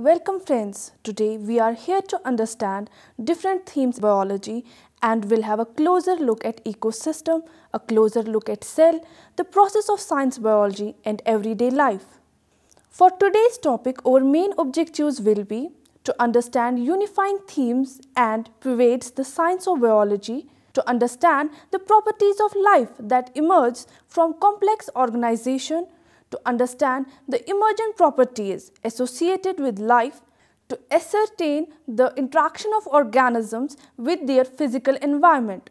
Welcome friends, today we are here to understand different themes of biology and we'll have a closer look at ecosystem, a closer look at cell, the process of science biology and everyday life. For today's topic, our main objectives will be to understand unifying themes and pervades the science of biology, to understand the properties of life that emerge from complex organization, to understand the emergent properties associated with life, to ascertain the interaction of organisms with their physical environment.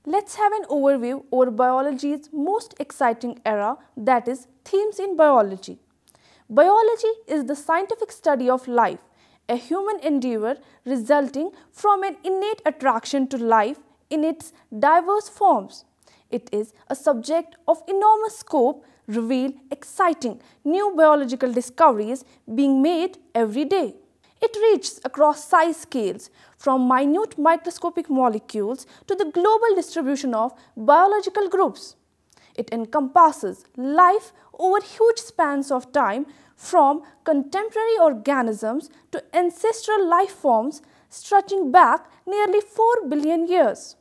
Let's have an overview over biology's most exciting era, that is themes in biology. Biology is the scientific study of life, a human endeavor resulting from an innate attraction to life in its diverse forms. It is a subject of enormous scope, reveal exciting new biological discoveries being made every day. It reaches across size scales from minute microscopic molecules to the global distribution of biological groups. It encompasses life over huge spans of time from contemporary organisms to ancestral life forms stretching back nearly 4 billion years.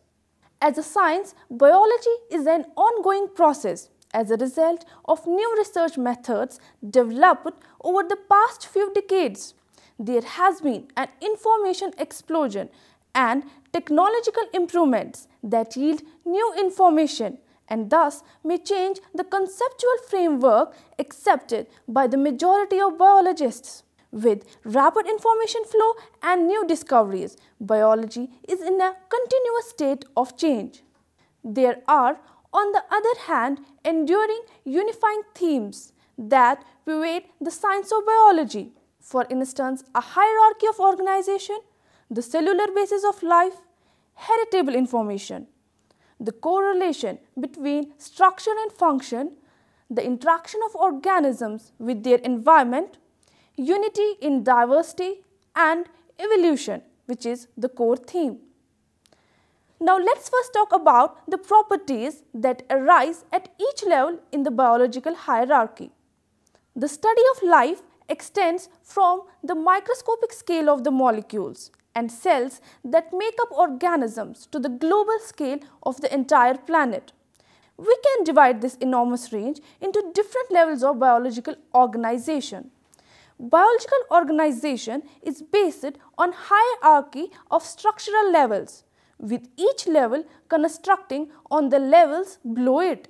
As a science, biology is an ongoing process as a result of new research methods developed over the past few decades. There has been an information explosion and technological improvements that yield new information and thus may change the conceptual framework accepted by the majority of biologists. With rapid information flow and new discoveries, biology is in a continuous state of change. There are, on the other hand, enduring unifying themes that pervade the science of biology. For instance, a hierarchy of organization, the cellular basis of life, heritable information, the correlation between structure and function, the interaction of organisms with their environment, unity in diversity and evolution, which is the core theme. Now let's first talk about the properties that arise at each level in the biological hierarchy. The study of life extends from the microscopic scale of the molecules and cells that make up organisms to the global scale of the entire planet. We can divide this enormous range into different levels of biological organization. Biological organization is based on hierarchy of structural levels, with each level constructing on the levels below it.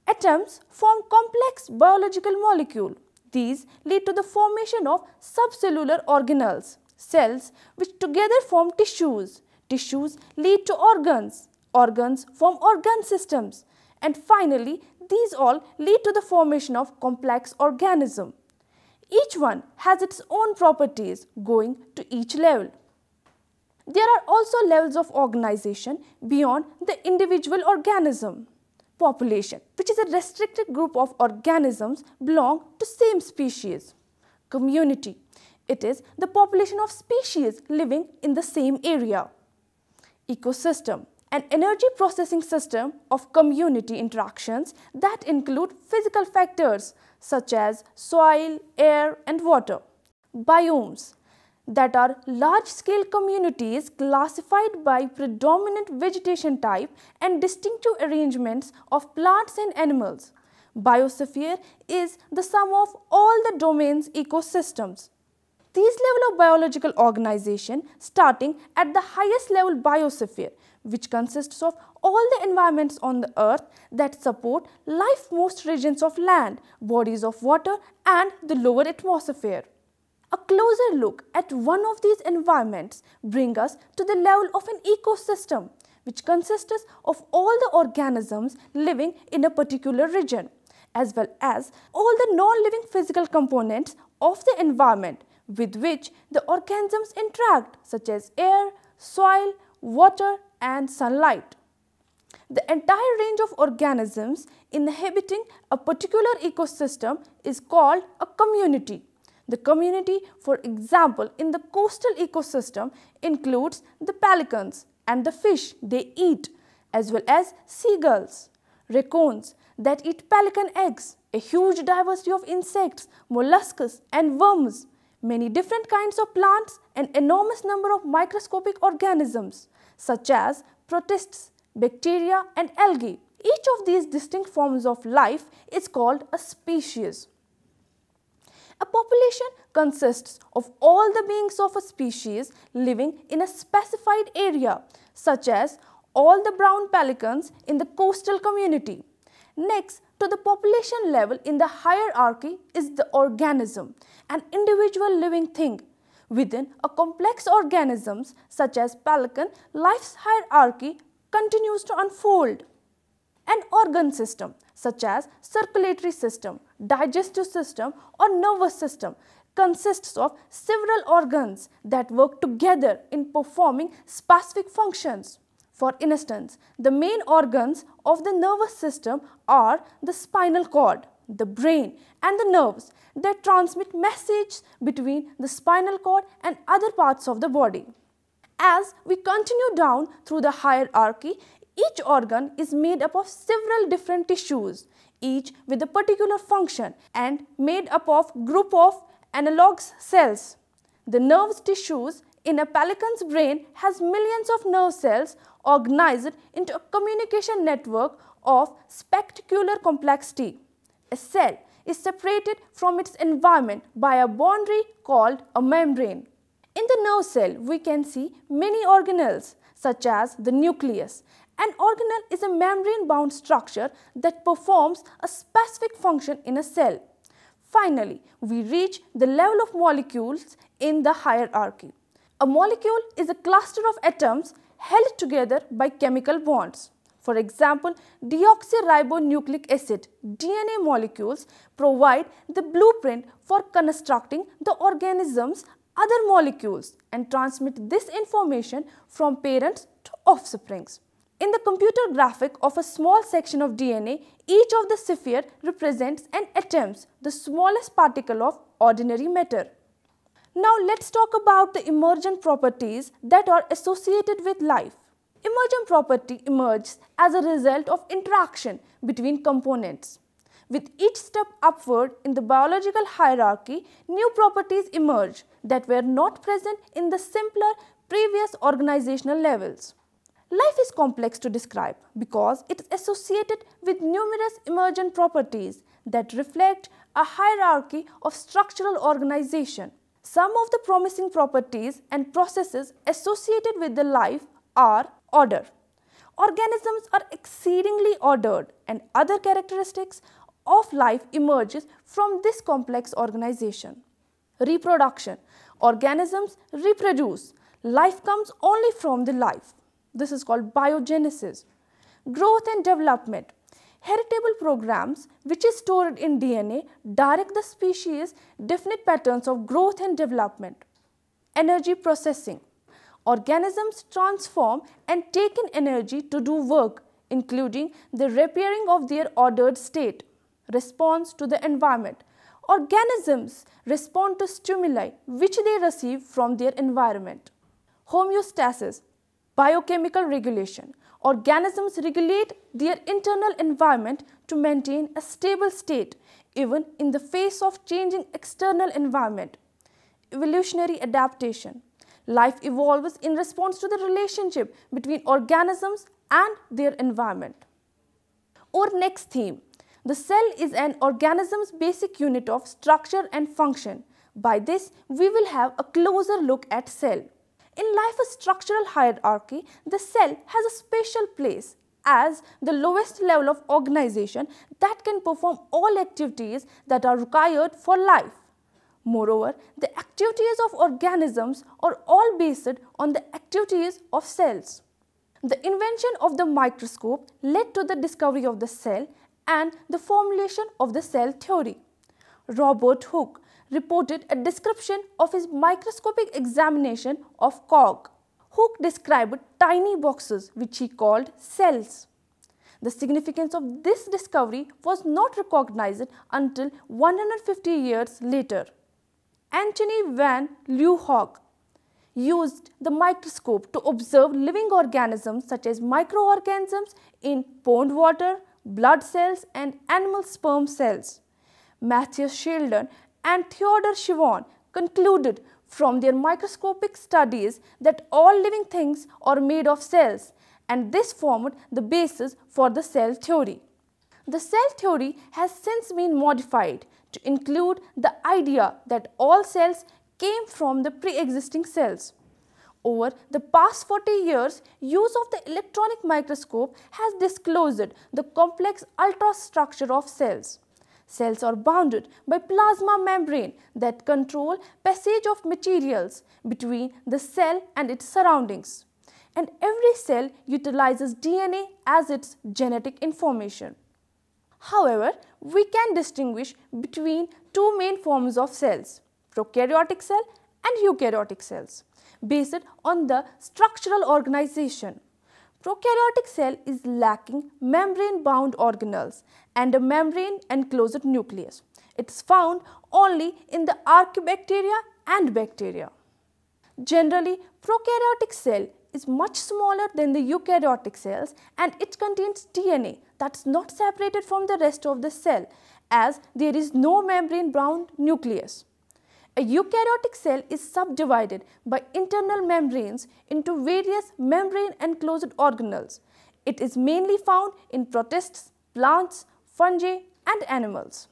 Atoms form complex biological molecules. These lead to the formation of subcellular organelles, cells which together form tissues. Tissues lead to organs. Organs form organ systems. And finally, these all lead to the formation of complex organisms. Each one has its own properties going to each level. There are also levels of organization beyond the individual organism. Population, which is a restricted group of organisms belong to same species. Community, it is the population of species living in the same area. Ecosystem, an energy processing system of community interactions that include physical factors such as soil, air and water. Biomes, that are large-scale communities classified by predominant vegetation type and distinctive arrangements of plants and animals. Biosphere is the sum of all the domains ecosystems. These levels of biological organization starting at the highest level biosphere, which consists of all the environments on the earth that support life most regions of land, bodies of water and the lower atmosphere. A closer look at one of these environments brings us to the level of an ecosystem, which consists of all the organisms living in a particular region, as well as all the non-living physical components of the environment with which the organisms interact, such as air, soil, water and sunlight. The entire range of organisms inhabiting a particular ecosystem is called a community. The community, for example, in the coastal ecosystem includes the pelicans and the fish they eat, as well as seagulls, raccoons that eat pelican eggs, a huge diversity of insects, molluscs and worms, many different kinds of plants, an enormous number of microscopic organisms such as protists, bacteria and algae. Each of these distinct forms of life is called a species. A population consists of all the beings of a species living in a specified area, such as all the brown pelicans in the coastal community. Next to the population level in the hierarchy is the organism, an individual living thing. Within a complex organisms such as pelican, life's hierarchy continues to unfold. An organ system such as circulatory system, digestive system or nervous system consists of several organs that work together in performing specific functions. For instance, the main organs of the nervous system are the spinal cord, the brain and the nerves that transmit messages between the spinal cord and other parts of the body. As we continue down through the hierarchy, each organ is made up of several different tissues, each with a particular function and made up of group of analogous cells. The nerve tissues in a pelican's brain has millions of nerve cells organized into a communication network of spectacular complexity. A cell is separated from its environment by a boundary called a membrane. In the nerve cell, we can see many organelles such as the nucleus. An organelle is a membrane-bound structure that performs a specific function in a cell. Finally, we reach the level of molecules in the hierarchy. A molecule is a cluster of atoms held together by chemical bonds. For example, deoxyribonucleic acid (DNA) molecules provide the blueprint for constructing the organism's other molecules and transmit this information from parents to offsprings. In the computer graphic of a small section of DNA, each of the sphere represents an atom, the smallest particle of ordinary matter. Now let's talk about the emergent properties that are associated with life. Emergent property emerges as a result of interaction between components. With each step upward in the biological hierarchy, new properties emerge that were not present in the simpler previous organizational levels. Life is complex to describe because it is associated with numerous emergent properties that reflect a hierarchy of structural organization. Some of the promising properties and processes associated with the life are order. Organisms are exceedingly ordered, and other characteristics of life emerges from this complex organization. Reproduction. Organisms reproduce. Life comes only from the life. This is called biogenesis. Growth and development. Heritable programs, which is stored in DNA, direct the species' definite patterns of growth and development. Energy processing. Organisms transform and take in energy to do work, including the repairing of their ordered state. Response to the environment. Organisms respond to stimuli which they receive from their environment. Homeostasis. Biochemical regulation. Organisms regulate their internal environment to maintain a stable state even in the face of changing external environment. Evolutionary adaptation. Life evolves in response to the relationship between organisms and their environment. Our next theme. The cell is an organism's basic unit of structure and function. By this, we will have a closer look at cell. In life's structural hierarchy, the cell has a special place as the lowest level of organization that can perform all activities that are required for life. Moreover, the activities of organisms are all based on the activities of cells. The invention of the microscope led to the discovery of the cell and the formulation of the cell theory. Robert Hooke reported a description of his microscopic examination of cork. Hooke described tiny boxes which he called cells. The significance of this discovery was not recognized until 150 years later. Antony van Leeuwenhoek used the microscope to observe living organisms such as microorganisms in pond water, blood cells and animal sperm cells. Matthias Sheldon and Theodor Schwann concluded from their microscopic studies that all living things are made of cells, and this formed the basis for the cell theory. The cell theory has since been modified to include the idea that all cells came from the pre-existing cells. Over the past 40 years, use of the electronic microscope has disclosed the complex ultrastructure of cells. Cells are bounded by plasma membrane that control passage of materials between the cell and its surroundings. And every cell utilizes DNA as its genetic information. However, we can distinguish between two main forms of cells, prokaryotic cell and eukaryotic cells, based on the structural organization. Prokaryotic cell is lacking membrane-bound organelles and a membrane-enclosed nucleus. It is found only in the archaebacteria and bacteria. Generally, prokaryotic cell is much smaller than the eukaryotic cells, and it contains DNA that is not separated from the rest of the cell, as there is no membrane-bound nucleus. A eukaryotic cell is subdivided by internal membranes into various membrane-enclosed organelles. It is mainly found in protists, plants, fungi, and animals.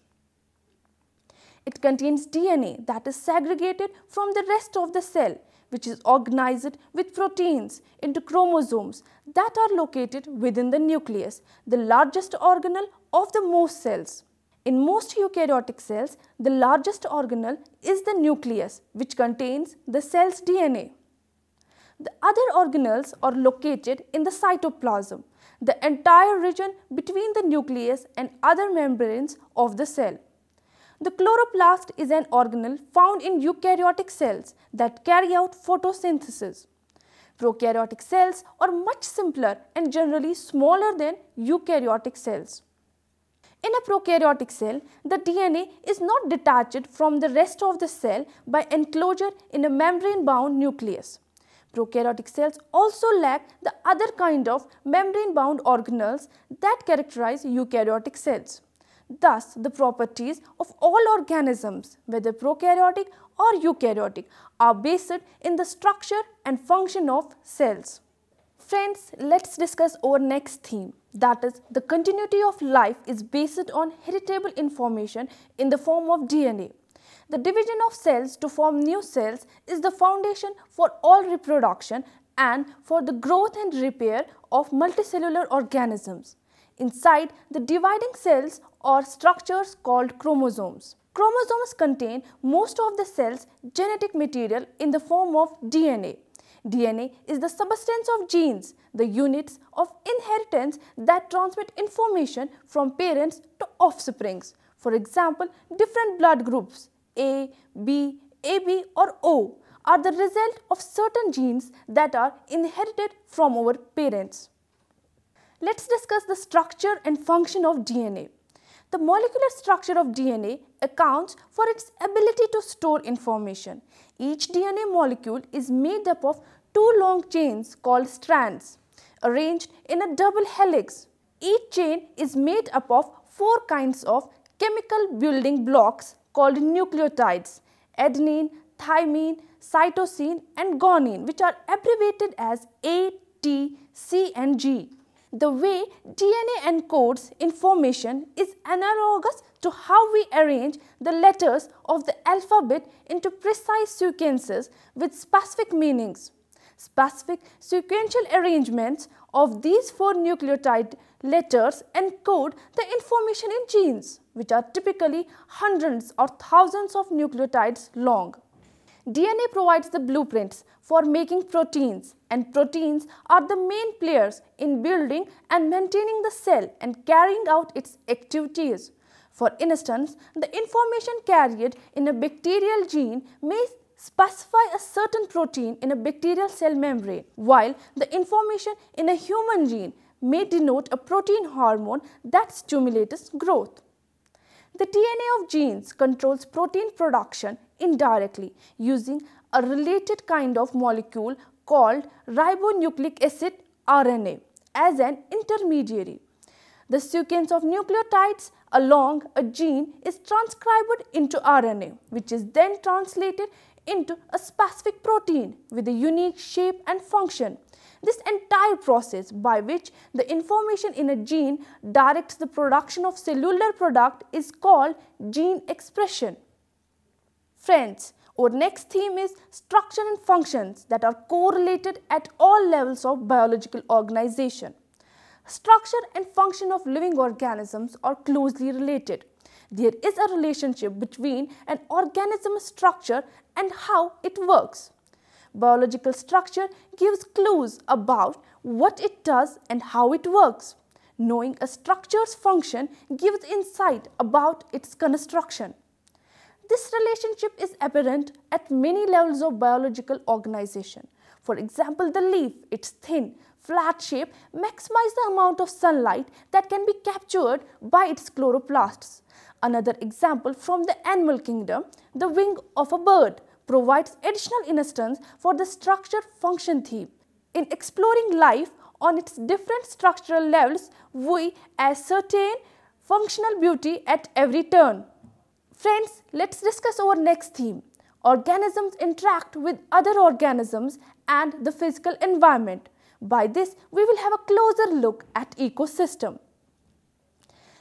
It contains DNA that is segregated from the rest of the cell, which is organized with proteins into chromosomes that are located within the nucleus, the largest organelle of the most cells. In most eukaryotic cells, the largest organelle is the nucleus, which contains the cell's DNA. The other organelles are located in the cytoplasm, the entire region between the nucleus and other membranes of the cell. The chloroplast is an organelle found in eukaryotic cells that carry out photosynthesis. Prokaryotic cells are much simpler and generally smaller than eukaryotic cells. In a prokaryotic cell, the DNA is not detached from the rest of the cell by enclosure in a membrane-bound nucleus. Prokaryotic cells also lack the other kind of membrane-bound organelles that characterize eukaryotic cells. Thus, the properties of all organisms, whether prokaryotic or eukaryotic, are based in the structure and function of cells. Friends, let's discuss our next theme, that is, the continuity of life is based on heritable information in the form of DNA. The division of cells to form new cells is the foundation for all reproduction and for the growth and repair of multicellular organisms. Inside the dividing cells are structures called chromosomes. Chromosomes contain most of the cell's genetic material in the form of DNA. DNA is the substance of genes, the units of inheritance that transmit information from parents to offsprings. For example, different blood groups A, B, AB or O are the result of certain genes that are inherited from our parents. Let's discuss the structure and function of DNA. The molecular structure of DNA accounts for its ability to store information. Each DNA molecule is made up of two long chains called strands, arranged in a double helix. Each chain is made up of four kinds of chemical building blocks called nucleotides: adenine, thymine, cytosine and guanine, which are abbreviated as A, T, C and G. The way DNA encodes information is analogous to how we arrange the letters of the alphabet into precise sequences with specific meanings. Specific sequential arrangements of these four nucleotide letters encode the information in genes, which are typically hundreds or thousands of nucleotides long. DNA provides the blueprints for making proteins, and proteins are the main players in building and maintaining the cell and carrying out its activities. For instance, the information carried in a bacterial gene may specify a certain protein in a bacterial cell membrane, while the information in a human gene may denote a protein hormone that stimulates growth. The DNA of genes controls protein production indirectly using a related kind of molecule called ribonucleic acid RNA as an intermediary. The sequence of nucleotides along a gene is transcribed into RNA, which is then translated into a specific protein with a unique shape and function. This entire process by which the information in a gene directs the production of cellular product is called gene expression. Friends, our next theme is structure and functions that are correlated at all levels of biological organization. Structure and function of living organisms are closely related. There is a relationship between an organism's structure and how it works. Biological structure gives clues about what it does and how it works. Knowing a structure's function gives insight about its construction. This relationship is apparent at many levels of biological organization. For example, the leaf, its thin, flat shape maximizes the amount of sunlight that can be captured by its chloroplasts. Another example from the animal kingdom, the wing of a bird provides additional instance for the structure-function theme. In exploring life on its different structural levels, we ascertain functional beauty at every turn. Friends, let's discuss our next theme. Organisms interact with other organisms and the physical environment. By this, we will have a closer look at ecosystem.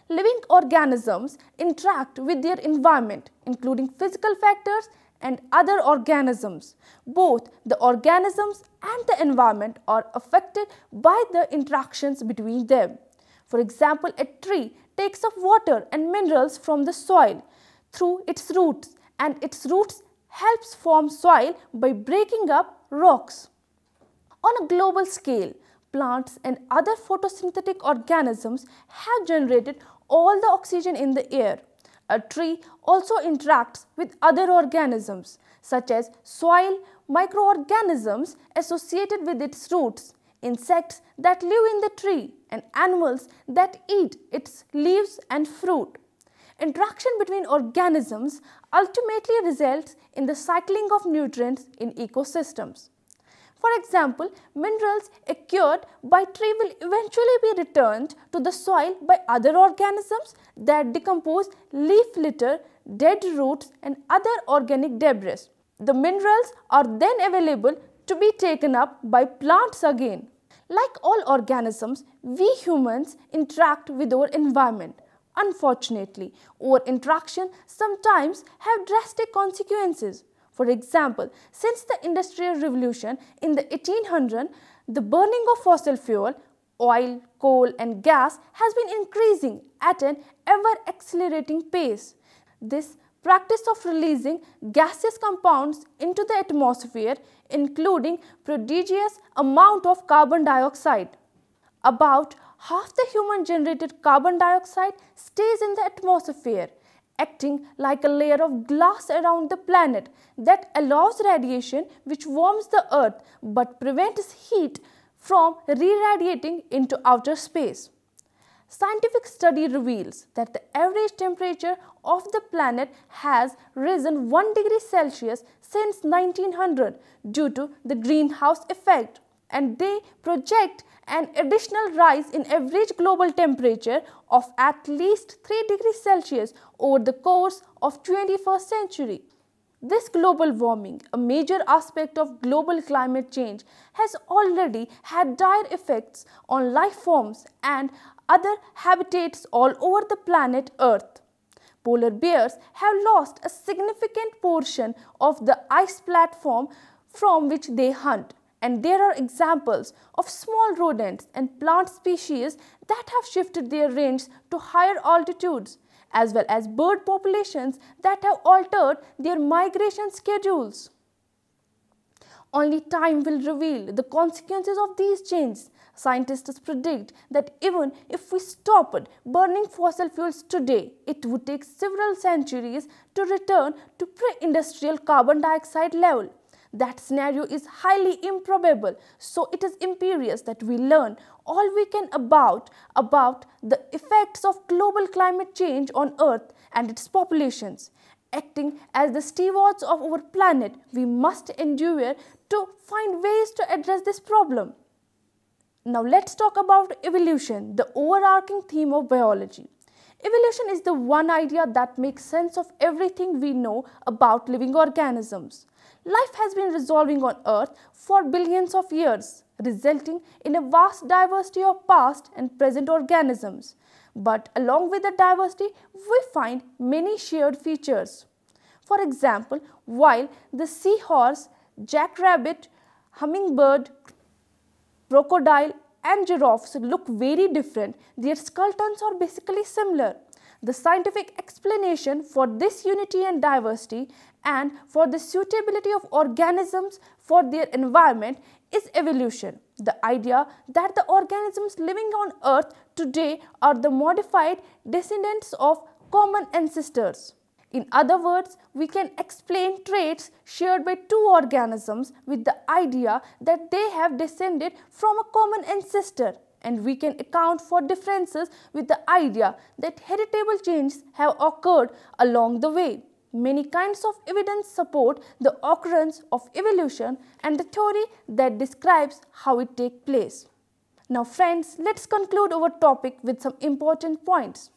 Living organisms interact with their environment, including physical factors and other organisms. Both the organisms and the environment are affected by the interactions between them. For example, a tree takes up water and minerals from the soil through its roots, and its roots helps form soil by breaking up rocks. On a global scale, plants and other photosynthetic organisms have generated all the oxygen in the air. A tree also interacts with other organisms such as soil, microorganisms associated with its roots, insects that live in the tree, and animals that eat its leaves and fruit. Interaction between organisms ultimately results in the cycling of nutrients in ecosystems. For example, minerals acquired by tree will eventually be returned to the soil by other organisms that decompose leaf litter, dead roots and other organic debris. The minerals are then available to be taken up by plants again. Like all organisms, we humans interact with our environment. Unfortunately, our interaction sometimes have drastic consequences. For example, since the Industrial Revolution in the 1800s, the burning of fossil fuel, oil, coal and gas has been increasing at an ever-accelerating pace. This practice of releasing gaseous compounds into the atmosphere, including prodigious amount of carbon dioxide. About half the human-generated carbon dioxide stays in the atmosphere, acting like a layer of glass around the planet that allows radiation which warms the earth but prevents heat from re-radiating into outer space. Scientific study reveals that the average temperature of the planet has risen 1 degree Celsius since 1900 due to the greenhouse effect, and they project an additional rise in average global temperature of at least 3 degrees Celsius over the course of 21st century. This global warming, a major aspect of global climate change, has already had dire effects on life forms and other habitats all over the planet Earth. Polar bears have lost a significant portion of the ice platform from which they hunt, and there are examples of small rodents and plant species that have shifted their range to higher altitudes, as well as bird populations that have altered their migration schedules. Only time will reveal the consequences of these changes. Scientists predict that even if we stopped burning fossil fuels today, it would take several centuries to return to pre-industrial carbon dioxide level. That scenario is highly improbable, so it is imperious that we learn all we can about the effects of global climate change on Earth and its populations. Acting as the stewards of our planet, we must endure to find ways to address this problem. Now let's talk about evolution, the overarching theme of biology. Evolution is the one idea that makes sense of everything we know about living organisms. Life has been resolving on Earth for billions of years, resulting in a vast diversity of past and present organisms. But along with the diversity, we find many shared features. For example, while the seahorse, jackrabbit, hummingbird, crocodile and giraffes look very different, their skull tones are basically similar. The scientific explanation for this unity and diversity and for the suitability of organisms for their environment is evolution. The idea that the organisms living on Earth today are the modified descendants of common ancestors. In other words, we can explain traits shared by two organisms with the idea that they have descended from a common ancestor, and we can account for differences with the idea that heritable changes have occurred along the way. Many kinds of evidence support the occurrence of evolution and the theory that describes how it takes place. Now friends, let's conclude our topic with some important points.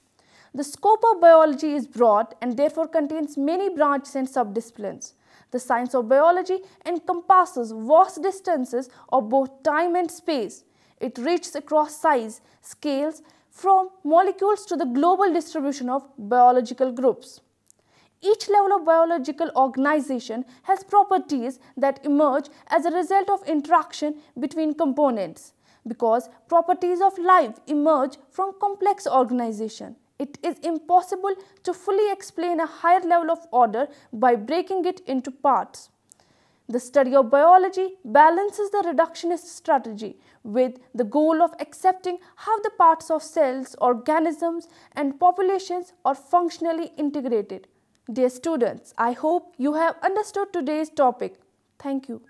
The scope of biology is broad and therefore contains many branches and subdisciplines. The science of biology encompasses vast distances of both time and space. It reaches across size, scales, from molecules to the global distribution of biological groups. Each level of biological organization has properties that emerge as a result of interaction between components. Because properties of life emerge from complex organization, it is impossible to fully explain a higher level of order by breaking it into parts. The study of biology balances the reductionist strategy with the goal of accepting how the parts of cells, organisms, and populations are functionally integrated. Dear students, I hope you have understood today's topic. Thank you.